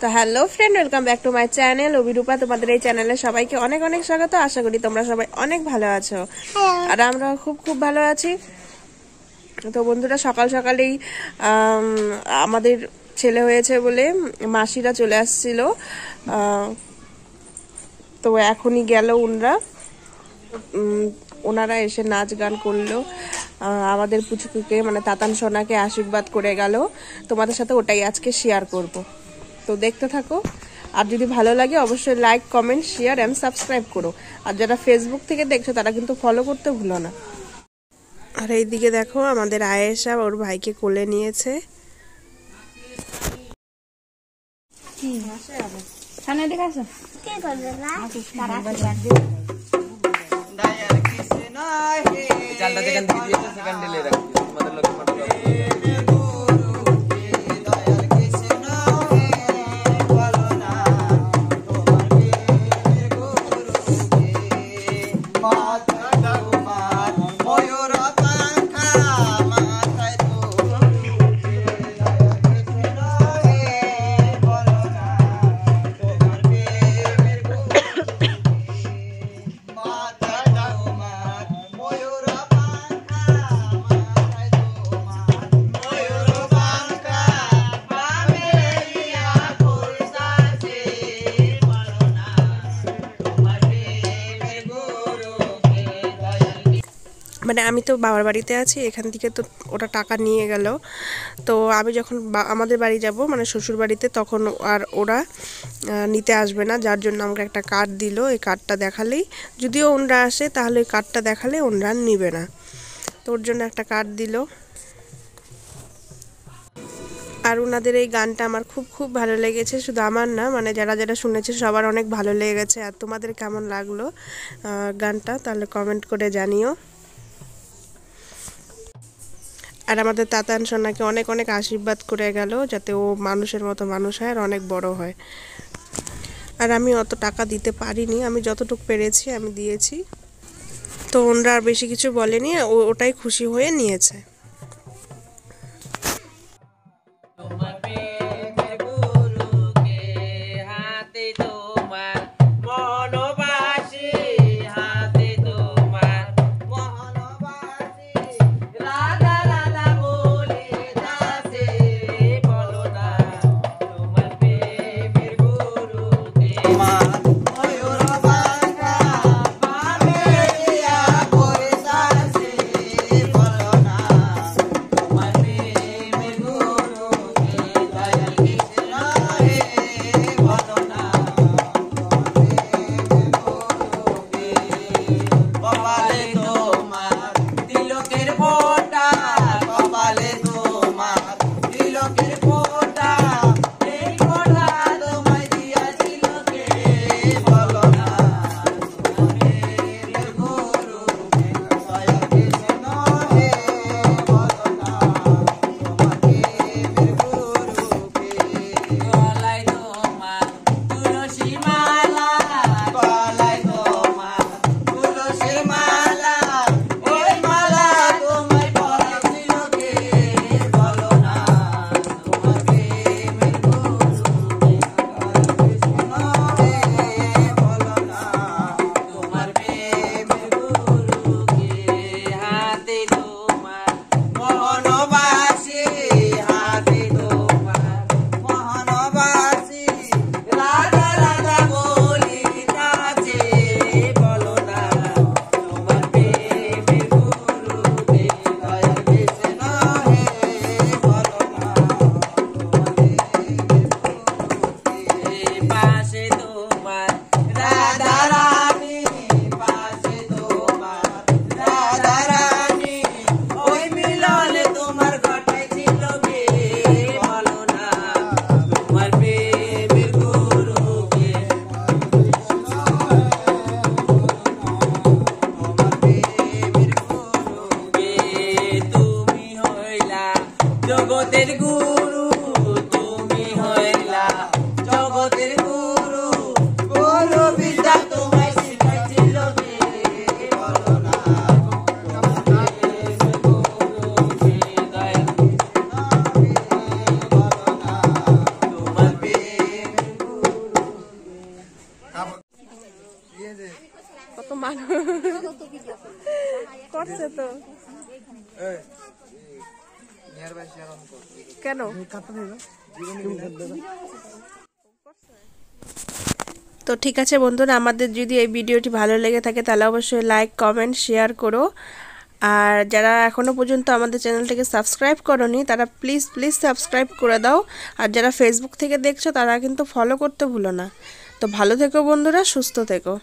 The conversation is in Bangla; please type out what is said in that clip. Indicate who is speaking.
Speaker 1: তো hello friend, welcome back to my channel Abhirupa. তোমাদের এই চ্যানেলে সবাইকে অনেক অনেক স্বাগত। আশা করি তোমরা সবাই অনেক ভালো আছো, আর আমরা খুব খুব ভালো আছি। তো বন্ধুরা, সকাল সকালেই আমাদের ছেলে হয়েছে বলে মাসিরা চলে আসছিল, তো এখনই গেল ওনারা এসে নাচ গান করলো, আমাদের পুচকুকে মানে তাতান সোনাকে আশীর্বাদ করে গেল। তোমাদের সাথে ওটাই আজকে শেয়ার করব, তো দেখতে থাকো। আর যদি ভালো লাগে অবশ্যই like, comment, share and subscribe করো। আর যারা ফেসবুক থেকে দেখছো তারা কিন্তু ফলো করতে ভুলো না। আর এইদিকে দেখো, আমাদের আয়েশা ওর ভাইকে কোলে নিয়েছে।
Speaker 2: চালটা যেখান থেকে দিয়েছে সেখান ঢেলে রাখছি তোমাদের লোক
Speaker 1: মানে আমি তো বাবার বাড়িতে আছি, এখান থেকে তো ওটা টাকা নিয়ে গেল। তো আমি যখন আমাদের বাড়ি যাব মানে শ্বশুর বাড়িতে, তখন আর ওরা নিতে আসবে না, যার জন্য আমাকে একটা কার্ড দিল। এই কার্ডটা দেখালেই, যদিও ওনরা আসে তাহলে ওই কার্ডটা দেখালে ওনরা নিবে না, তো ওর জন্য একটা কার্ড দিল। আর ওনাদের এই গানটা আমার খুব খুব ভালো লেগেছে, শুধু আমার না, মানে যারা যারা শুনেছে সবার অনেক ভালো লেগেছে। আর তোমাদের কেমন লাগলো গানটা তাহলে কমেন্ট করে জানিও। আর আমাদের তাতান সোনাকে অনেক অনেক আশীর্বাদ করে গেল, যাতে ও মানুষের মতো মানুষ হয় আর অনেক বড় হয়। আর আমি অত টাকা দিতে পারিনি, আমি যতটুকু পেরেছি আমি দিয়েছি। তো ওনরা আর বেশি কিছু বলেনি, ওটাই খুশি হয়ে নিয়েছে। মানুষ করছে তো কেন তো ঠিক আছে বন্ধুরা, আমাদের যদি এই ভিডিওটি ভালো লেগে থাকে তাহলে অবশ্যই লাইক কমেন্ট শেয়ার করো। আর যারা এখনও পর্যন্ত আমাদের চ্যানেলটাকে সাবস্ক্রাইব করোনি তারা প্লিজ প্লিজ সাবস্ক্রাইব করে দাও। আর যারা ফেসবুক থেকে দেখছো তারা কিন্তু ফলো করতে ভুলো না। তো ভালো থেকো বন্ধুরা, সুস্থ থেকো।